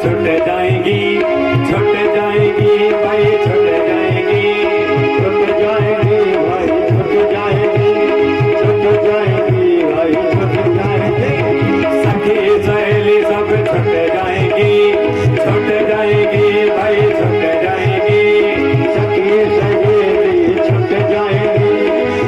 छुट जाएंगी, छुट जाएंगी भाई, छुट जाएंगी, छुट जाएंगी भाई, छुट जाएंगी, छुट जाएंगी भाई, छुट जाएंगी। सखी सहेली सब छुट जाएंगी, छुट जाएंगी भाई, छुट जाएंगी। सखी सहेली छुट जाएंगी,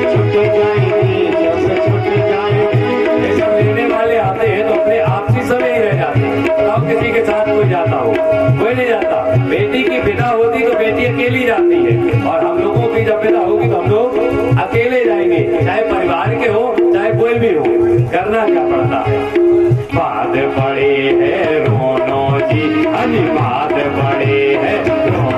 छुट जाएंगी, सब छुट जाएंगी। ये सब लेने वाले आते हैं तो अपने आपसी समय ही रह जाते हैं। बताओ किसी के साथ कोई जाता हो? कोई नहीं जाता। बेटी की विदा होती तो बेटी अकेली जाती है, और हम लोगों की जब विदा होगी तो हम लोग अकेले जाएंगे, चाहे परिवार के हो चाहे कोई भी हो। करना क्या पड़ता है? बाद बड़े है रोनो जी, अरे बाद बड़े है रोनो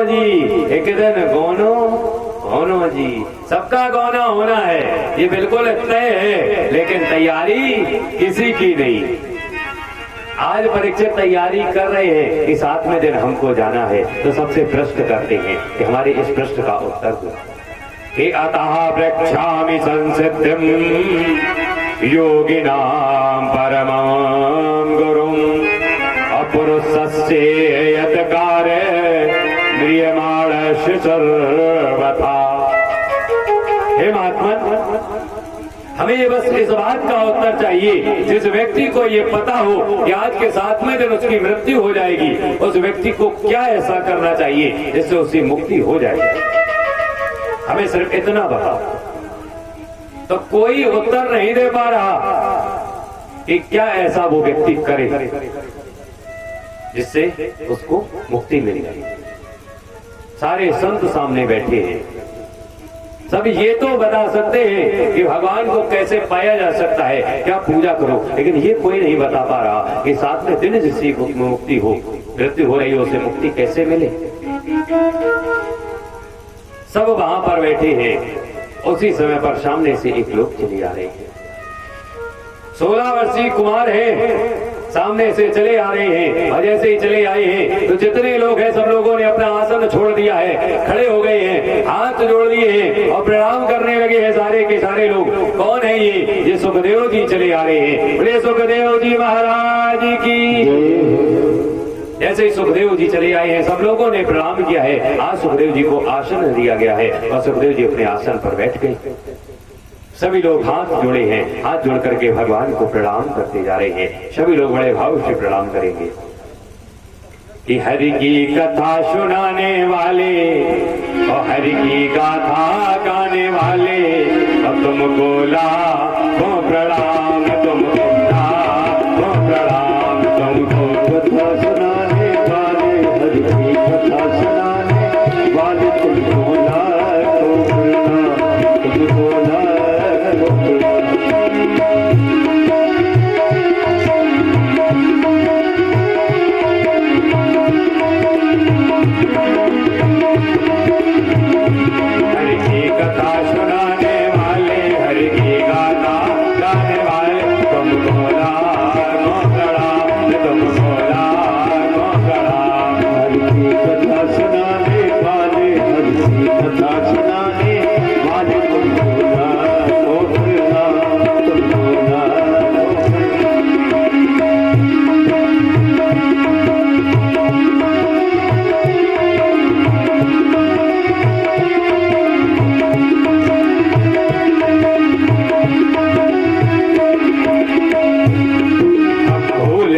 जी, एक दिन गोनो होनो जी। सबका गौना होना है, ये बिल्कुल तय है, लेकिन तैयारी किसी की नहीं। आज परीक्षित तैयारी कर रहे हैं कि 7वें दिन हमको जाना है, तो सबसे प्रश्न करते हैं कि हमारे इस प्रश्न का उत्तर दो। कि अतः प्रक्षामि संसिद्धिं योगिनां परमां गुरुं अपुरुषस्य यत् कार्य म्रियमाणस्य सर्वथा। हे महात्मा, हमें ये बस इस बात का उत्तर चाहिए, जिस व्यक्ति को ये पता हो कि आज के 7वें दिन उसकी मृत्यु हो जाएगी, उस व्यक्ति को क्या ऐसा करना चाहिए जिससे उसकी मुक्ति हो जाए। हमें सिर्फ इतना बताओ। तो कोई उत्तर नहीं दे पा रहा कि क्या ऐसा वो व्यक्ति करे जिससे उसको मुक्ति मिल जाए। सारे संत सामने बैठे हैं, सब ये तो बता सकते हैं कि भगवान को कैसे पाया जा सकता है, क्या पूजा करो, लेकिन ये कोई नहीं बता पा रहा कि 7वें दिन जिसकी मुक्ति हो, मृत्यु हो रही हो, उसे मुक्ति कैसे मिले। सब वहां पर बैठे हैं। उसी समय पर सामने से एक लोग चले आ रहे हैं। 16 वर्षीय कुमार है, सामने से चले आ रहे हैं, और जैसे ही चले आए हैं तो जितने लोग हैं सब लोगों ने अपना आसन छोड़ दिया है, खड़े हो गए हैं, हाथ जोड़ दिए हैं और प्रणाम करने लगे हैं सारे के सारे लोग। कौन है ये सुखदेव जी चले आ रहे हैं। बोले सुखदेव जी महाराज की। जैसे ही सुखदेव जी चले आए हैं, सब लोगों ने प्रणाम किया है। आज सुखदेव जी को आसन दिया गया है और सुखदेव जी अपने आसन पर बैठ गए। सभी लोग हाथ जोड़े हैं, हाथ जोड़ करके भगवान को प्रणाम करते जा रहे हैं। सभी लोग बड़े भाव से प्रणाम करेंगे। कि हरि की कथा सुनाने वाले और हरि की गाथा गाने वाले, अब तुमको लाखों प्रणाम, तुमको लाखों प्रणाम, तुमको कथा सुनाने वाले, हरि की कथा सुनाने वाले, तुमको लाखों प्रणाम, तुमको लाखों प्रणाम। हरि की कथा सुनाने वाले, हरि की गाथा गाने वाले, तुमको लाखों प्रणाम, तुमको लाखों प्रणाम। हरि की कथा सुनाने वाले, हरि की कथा सुनाने वाले, तुमको लाखों प्रणाम, तुमको लाखों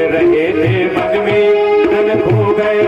रहे थे मन में, तन खो गए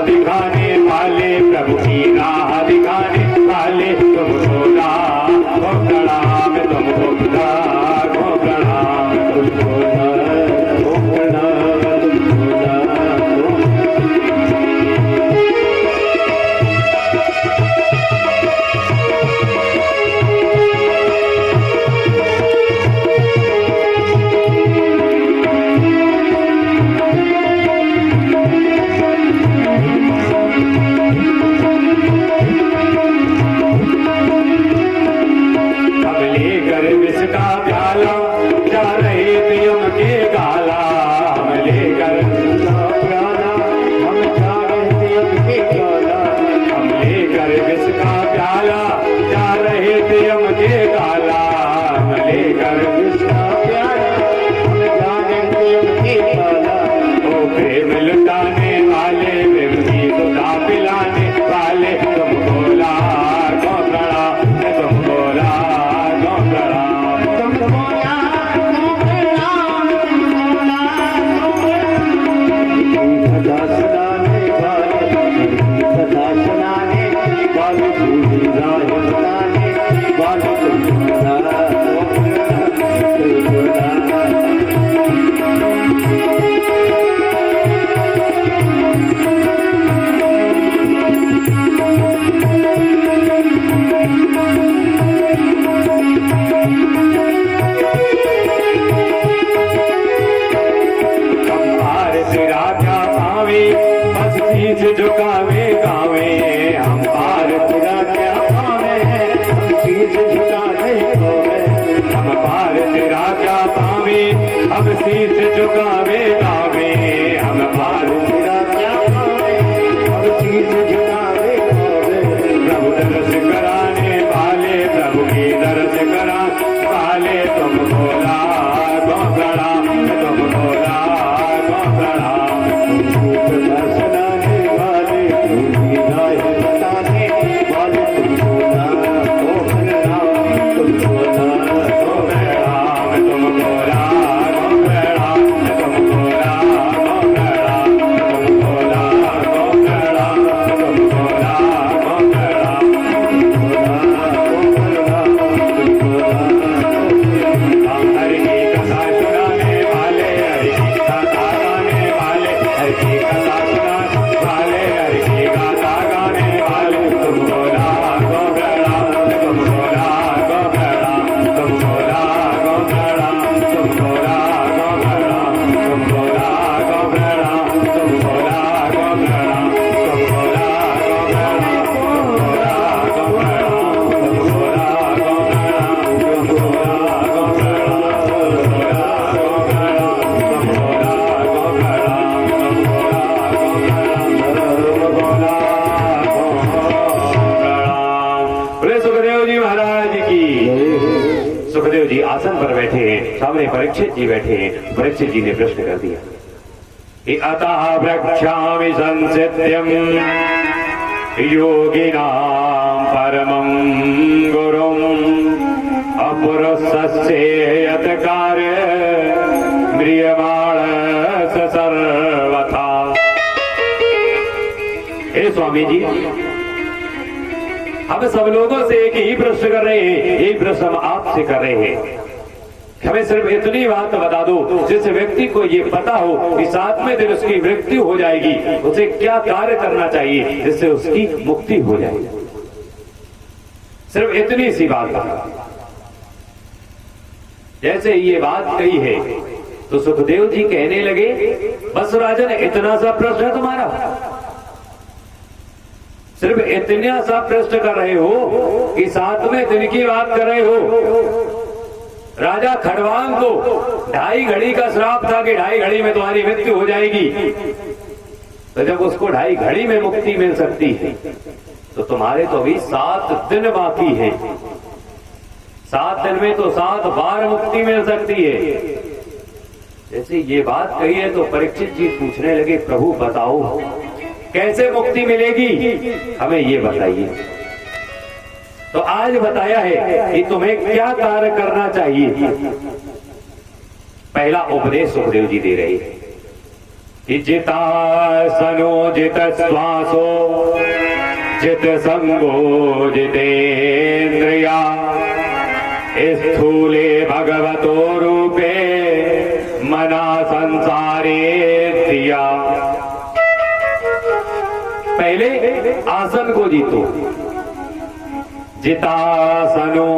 दिखाने वाले, प्रभु की राह दिखाने वाले, तुमको लाखों प्रणाम, तुमको लाखों प्रणाम, तुमको लाखों प्रणाम, तुमको लाखों। झुकावे गावे हम पार तेरा क्या पावे, हम शीश झुकावे गावे, हम पार तेरा क्या पावे, हम शीश झुकावे गावे, हम पार तेरा क्या पावे, हम शीश झुकावे गावे। प्रभु दर्श कराने वाले, प्रभु की दर्श कराने वाले, तुम बोला गो प्रणाम, तुम बोला गो प्रणाम, तुमको दर्शनाने वाले, तुमकी राह बताने वाले, तुमको लाखों प्रणाम, तुमको लाखों प्रणाम, तुमको लाखों प्रणाम, तुमको लाखों प्रणाम, तुमको लाखों प्रणाम, तुमको लाखों प्रणाम, तुमको लाखों प्रणाम, तुमको लाखों प्रणाम। हरि की कथा सुनाने वाले, हरि की कथा गाने वाले, हरि की कथा सुनाने वाले, हरि की गाथा गाने वाले, तुमको लाखों प्रणाम, तुमको लाखों प्रणाम, तुमको लाखों प्रणाम, तुमको लाखों प्रणाम, तुमको लाखों प्रणाम, तुमको लाखों प्रणाम, तुमको लाखों प्रणाम, तुमको लाखों प्रणाम, तुमको लाखों प्रणाम, तुमको लाखों प्रणाम, तुमको लाखों प्रणाम, तुमको लाखों प्रणाम, तुमको लाखों प्रणाम। बोले सुखदेव जी महाराज की। सुखदेव जी आसन पर बैठे हैं, सामने परीक्षित जी बैठे हैं। परीक्षित जी ने प्रश्न कर दिया, अतः वृक्षामि संसिद्ध्यम् योगिनां परमं गुरुम् अपुरुषस्य यत् कार्य म्रियमाण सर्वथा। हे स्वामी जी, हम सब लोगों से एक ही प्रश्न कर रहे हैं, यही प्रश्न हम आपसे कर रहे हैं। हमें सिर्फ इतनी बात बता दो, जिस व्यक्ति को ये पता हो कि 7वें दिन उसकी मृत्यु हो जाएगी, उसे क्या कार्य करना चाहिए जिससे उसकी मुक्ति हो जाएगी। सिर्फ इतनी सी बात बता। जैसे ये बात कही है तो सुखदेव जी कहने लगे, बस राजन इतना सा प्रश्न तुम्हारा, सिर्फ इतना सा प्रश्न कर रहे हो कि 7वें दिन की बात कर रहे हो। राजा खड़वांग को 2.5 घड़ी का श्राप था कि 2.5 घड़ी में तुम्हारी मृत्यु हो जाएगी। तो जब उसको 2.5 घड़ी में मुक्ति मिल सकती है, तो तुम्हारे तो अभी 7 दिन बाकी है। 7 दिन में तो 7 बार मुक्ति मिल सकती है। जैसे ये बात कही है तो परीक्षित जी पूछने लगे, प्रभु बताओ कैसे मुक्ति मिलेगी, हमें ये बताइए। तो आज बताया है कि तुम्हें क्या कार्य करना चाहिए। पहला उपदेश सुखदेव जी दे रहे हैं। कि जितासनो जित श्वासो जित संगो जितेन्द्रिया स्थूले भगवतो रूपे मना संसारे दिया। पहले आसन को जीतो, जितासनो।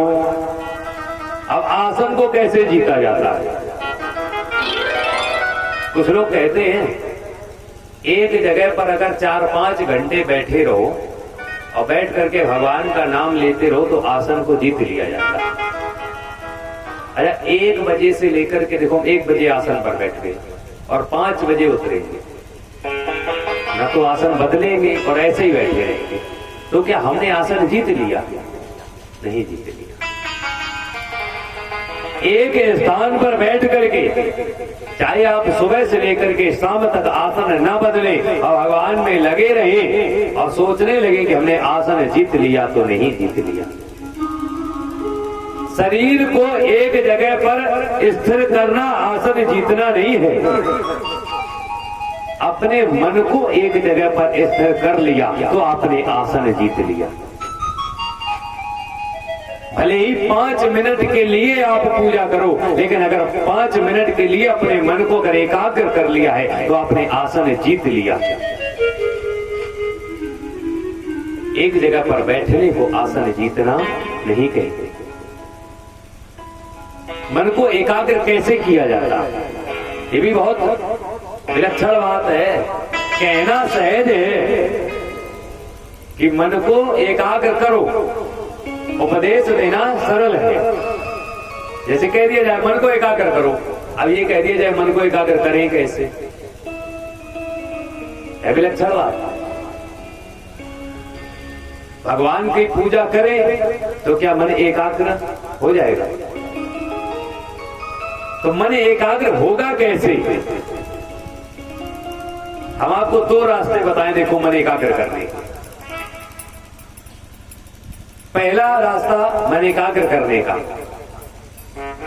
अब आसन को कैसे जीता जाता है? कुछ लोग कहते हैं एक जगह पर अगर 4-5 घंटे बैठे रहो और बैठ करके भगवान का नाम लेते रहो तो आसन को जीत लिया जाता है। अच्छा, 1 बजे से लेकर के देखो, 1 बजे आसन पर बैठ गए और 5 बजे उतरेंगे, ना तो आसन बदलेंगे और ऐसे ही बैठे रहेंगे, तो क्या हमने आसन जीत लिया? नहीं जीत लिया। एक स्थान पर बैठ करके चाहे आप सुबह से लेकर के शाम तक आसन न बदलें और भगवान में लगे रहें और सोचने लगे कि हमने आसन जीत लिया, तो नहीं जीत लिया। शरीर को एक जगह पर स्थिर करना आसन जीतना नहीं है। अपने मन को एक जगह पर स्थिर कर लिया तो आपने आसन जीत लिया। भले ही 5 मिनट के लिए आप पूजा करो, लेकिन अगर 5 मिनट के लिए अपने मन को अगर एकाग्र कर लिया है तो आपने आसन जीत लिया। एक जगह पर बैठने को आसन जीतना नहीं कहते। मन को एकाग्र कैसे किया जाता है, ये भी बहुत विलक्षण बात है। कहना सहज है कि मन को एकाग्र करो, उपदेश देना सरल है। जैसे कह दिया जाए मन को एकाग्र करो, अब ये कह दिया जाए मन को एकाग्र करें कैसे, है विलक्षण बात। भगवान की पूजा करें तो क्या मन एकाग्र हो जाएगा? तो मन एकाग्र होगा कैसे? हम आपको 2 रास्ते बताएं, देखो मन एकाग्र करने का। पहला रास्ता मन एकाग्र करने का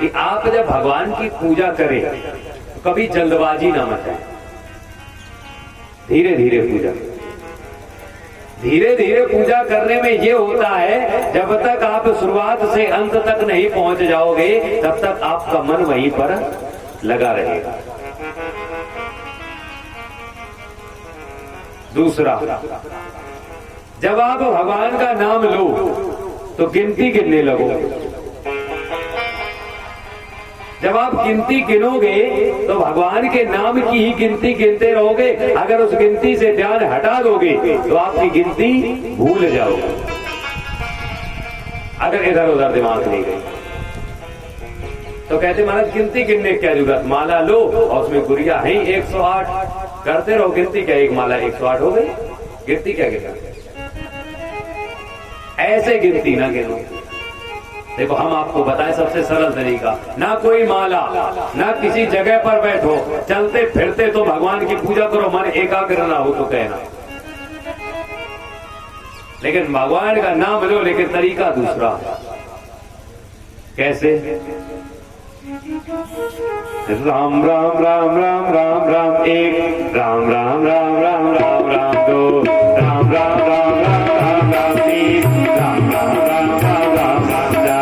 कि आप जब भगवान की पूजा करें तो कभी जल्दबाजी ना मचाएं, धीरे धीरे पूजा। धीरे धीरे पूजा करने में यह होता है, जब तक आप शुरुआत से अंत तक नहीं पहुंच जाओगे तब तक आपका मन वहीं पर लगा रहेगा। दूसरा, जब आप भगवान का नाम लो तो गिनती गिनने लगो। जब आप गिनती गिनोगे तो भगवान के नाम की ही गिनती गिनते रहोगे। अगर उस गिनती से ध्यान हटा दोगे तो आपकी गिनती भूल जाओगे, अगर इधर उधर दिमाग नहीं गई तो। कहते महाराज गिनती गिनने की क्या जरूरत, माला लो और उसमें गुड़िया है 108, करते रहो गिनती। क्या एक माला 108 हो गई? गिनती क्या गिना? ऐसे गिनती ना गिनो। देखो हम आपको बताएं सबसे सरल तरीका, ना कोई माला, ना किसी जगह पर बैठो, चलते फिरते तो भगवान की पूजा करो, मन एकाग्र ना हो तो कहना। लेकिन भगवान का नाम लो, लेकिन तरीका दूसरा। कैसे? राम राम राम राम राम राम 1, राम राम राम राम राम राम 2, राम राम राम राम राम राम 3, राम राम राम राम राम राम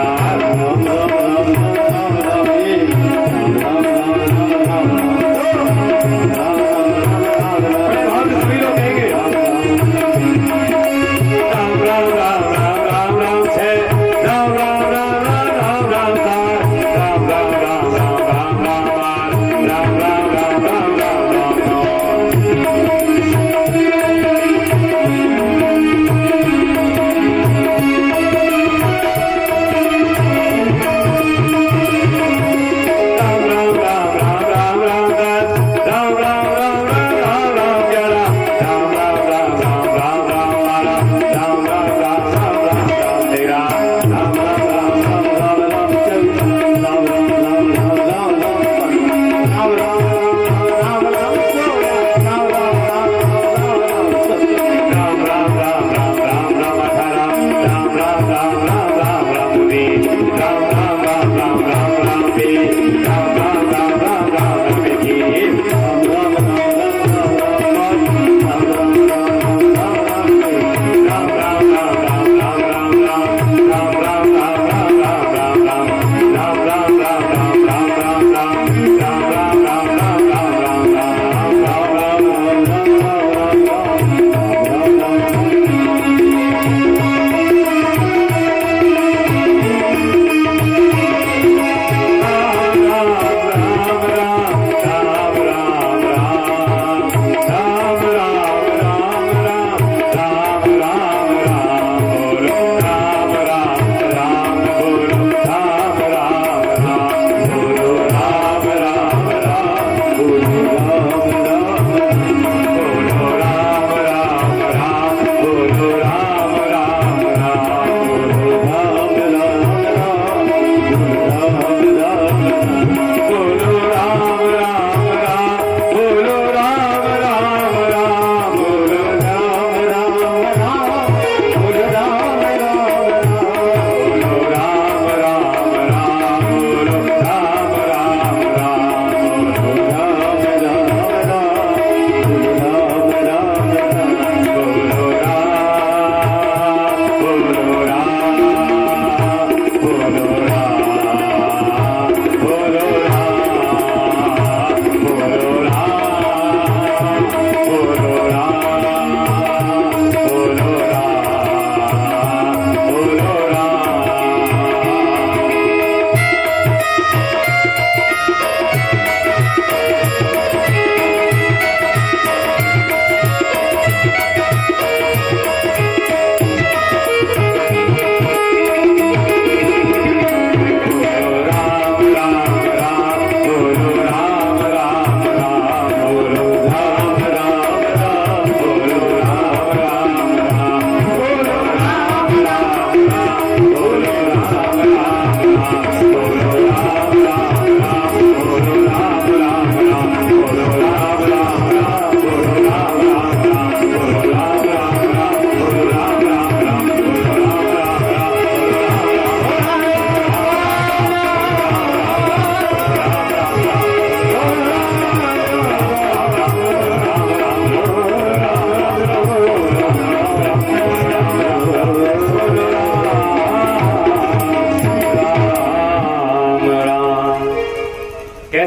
4, सभी लोग कहेंगे राम राम राम राम राम राम 6, राम राम राम राम राम राम 7, राम राम राम राम राम राम 8, राम राम राम राम राम राम 9।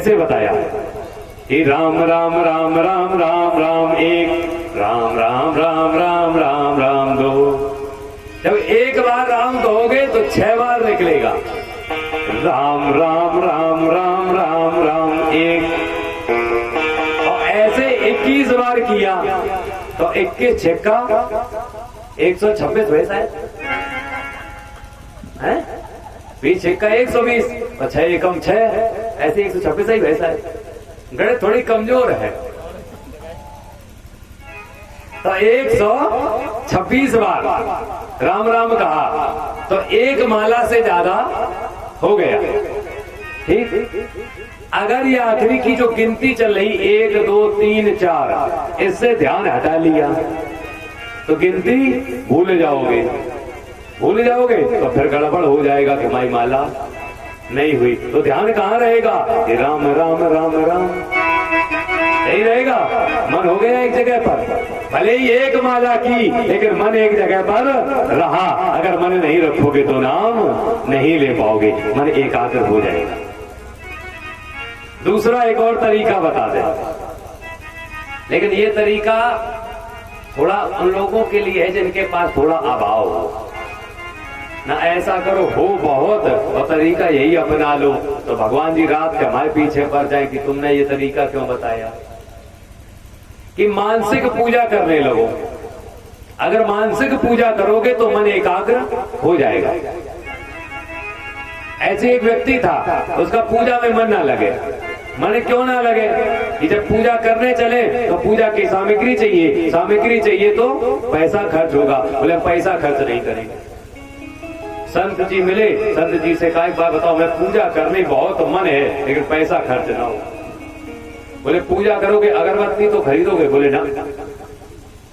कैसे बताया कि राम राम राम राम राम राम एक, राम राम राम राम राम राम दो। जब एक बार राम कहोगे तो 6 बार निकलेगा। राम राम राम राम राम राम एक, और ऐसे 21 बार किया तो 21 छक्का 126 हुए शायद है, 20 छक्का 120 और 6 एकम 6, ऐसे 126 ही हुए शायद। गणित थोड़ी कमजोर है। तो 126 बार राम राम कहा तो एक माला से ज्यादा हो गया। ठीक, अगर ये आखिरी की जो गिनती चल रही 1 2 3 4, इससे ध्यान हटा लिया तो गिनती भूल जाओगे तो फिर गड़बड़ हो जाएगा कि माई माला नहीं हुई। तो ध्यान कहाँ रहेगा? राम राम राम राम यही रहेगा। मन हो गया एक जगह पर, भले ही एक माला की लेकिन मन एक जगह पर रहा। अगर मन नहीं रखोगे तो नाम नहीं ले पाओगे, मन एकाग्र हो जाएगा। दूसरा एक और तरीका बता दें, लेकिन ये तरीका थोड़ा उन लोगों के लिए है जिनके पास थोड़ा अभाव हो ना। ऐसा करो हो बहुत और तरीका यही अपना लो तो भगवान जी रात के हमारे पीछे पड़ जाए कि तुमने ये तरीका क्यों बताया। कि मानसिक पूजा करने लगो। अगर मानसिक पूजा करोगे तो मन एकाग्र हो जाएगा। ऐसे एक व्यक्ति था, उसका पूजा में मन ना लगे। मन क्यों ना लगे? कि जब पूजा करने चले तो पूजा की सामग्री चाहिए तो पैसा खर्च होगा। बोले पैसा खर्च नहीं करेंगे। संत जी मिले, संत जी से कहा एक बात बताओ, मैं पूजा करने बहुत मन है लेकिन पैसा खर्च ना हो। बोले पूजा करोगे अगरबत्ती तो खरीदोगे? बोले ना।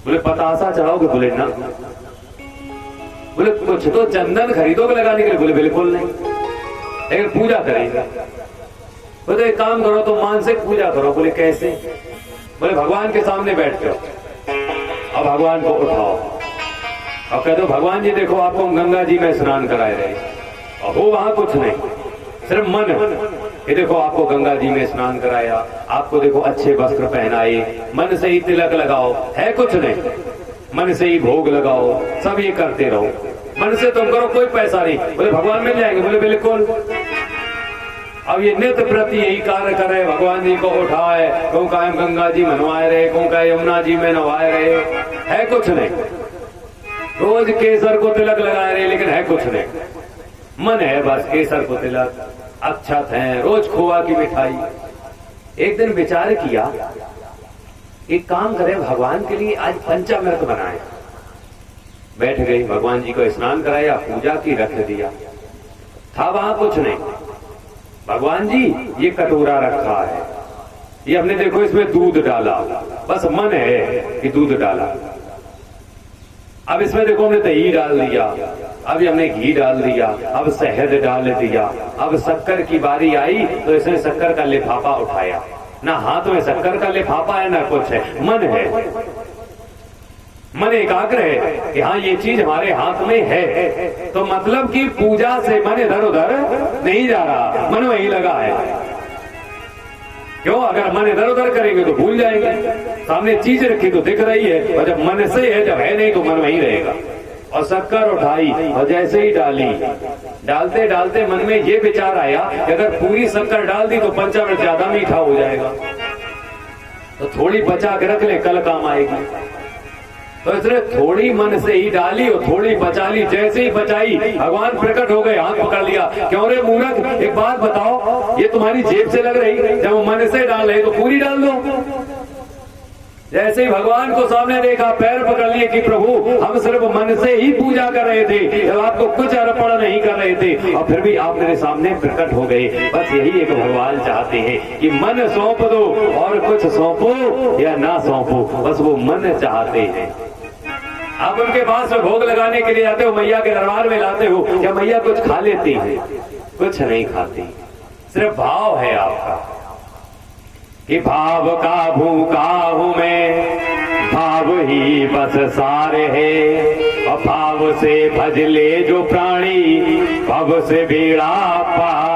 बोले पतासा चढ़ाओगे? बोले ना। बोले कुछ तो चंदन खरीदोगे लगाने के लिए? बोले बिल्कुल नहीं, लेकिन पूजा करेंगे। बोले एक काम करो तो मानसिक पूजा करो। बोले कैसे? बोले भगवान के सामने बैठ जाओ और भगवान को उठाओ और कह दो भगवान जी देखो आपको हम गंगा जी में स्नान कराए रहे, और हो वहां कुछ नहीं, सिर्फ मन। ये देखो आपको गंगा जी में स्नान कराया, आपको देखो अच्छे वस्त्र पहनाए, मन से ही तिलक लगाओ, है कुछ नहीं, मन से ही भोग लगाओ, सब ये करते रहो। मन से तुम करो, कोई पैसा नहीं। बोले भगवान मिल जाएंगे? बोले बिल्कुल। अब ये नित्य प्रति यही कार्य करे, भगवान जी को उठाए, कहूँ कायम गंगा जी मनवाए रहे, कहूँ का यमुना जी में नवाए रहे, है कुछ नहीं। रोज केसर को तिलक लगाए रहे लेकिन है कुछ नहीं। मन है बस केसर को तिलक, अक्षत है, रोज खोआ की मिठाई। एक दिन विचार किया, एक काम करें भगवान के लिए आज पंचामृत बनाए। बैठ गई, भगवान जी को स्नान कराया, पूजा की, रख दिया। था वहां कुछ नहीं। भगवान जी ये कटोरा रखा है, ये हमने देखो इसमें दूध डाला, बस मन है कि दूध डाला। अब इसमें देखो हमने दही डाल दिया, अभी हमने घी डाल दिया, अब शहद डाल दिया। अब शक्कर की बारी आई तो इसने शक्कर का लिफाफा उठाया। ना हाथ में शक्कर का लिफाफा है ना कुछ है, मन है। मन एकाग्र है कि हाँ ये चीज हमारे हाथ में है, तो मतलब कि पूजा से मन इधर उधर नहीं जा रहा, मन वहीं लगा है। क्यों? अगर मन इधर उधर करेंगे तो भूल जाएंगे। सामने चीज रखी तो दिख रही है, और जब मन से है, जब है नहीं तो मन वहीं रहेगा। और शक्कर उठाई और जैसे ही डाली, डालते डालते मन में ये विचार आया कि अगर पूरी शक्कर डाल दी तो पंचामृत ज्यादा मीठा हो जाएगा, तो थोड़ी बचा के रख ले, कल काम आएगी। तो इसने थोड़ी मन से ही डाली और थोड़ी बचा ली। जैसे ही बचाई भगवान प्रकट हो गए, हाथ पकड़ लिया। क्यों रे मूर्ख, एक बात बताओ, ये तुम्हारी जेब से लग रही, जब वो मन से डाल रहे तो पूरी डाल दो। जैसे ही भगवान को सामने देखा, पैर पकड़ लिए कि प्रभु हम सिर्फ मन से ही पूजा कर रहे थे, जब आपको कुछ अर्पण नहीं कर रहे थे, और फिर भी आप मेरे सामने प्रकट हो गए। बस यही एक भगवान चाहते हैं कि मन सौंप दो, और कुछ सौंपो या ना सौंपो, बस वो मन चाहते हैं। आप उनके पास में भोग लगाने के लिए जाते हो, मैया के दरबार में लाते हो, क्या मैया कुछ खा लेती है? कुछ नहीं खाती, सिर्फ भाव है आपका कि भाव का भूखा हूं मैं, भाव ही बस सारे है। और भाव से भज ले जो प्राणी, भव से बेड़ा पार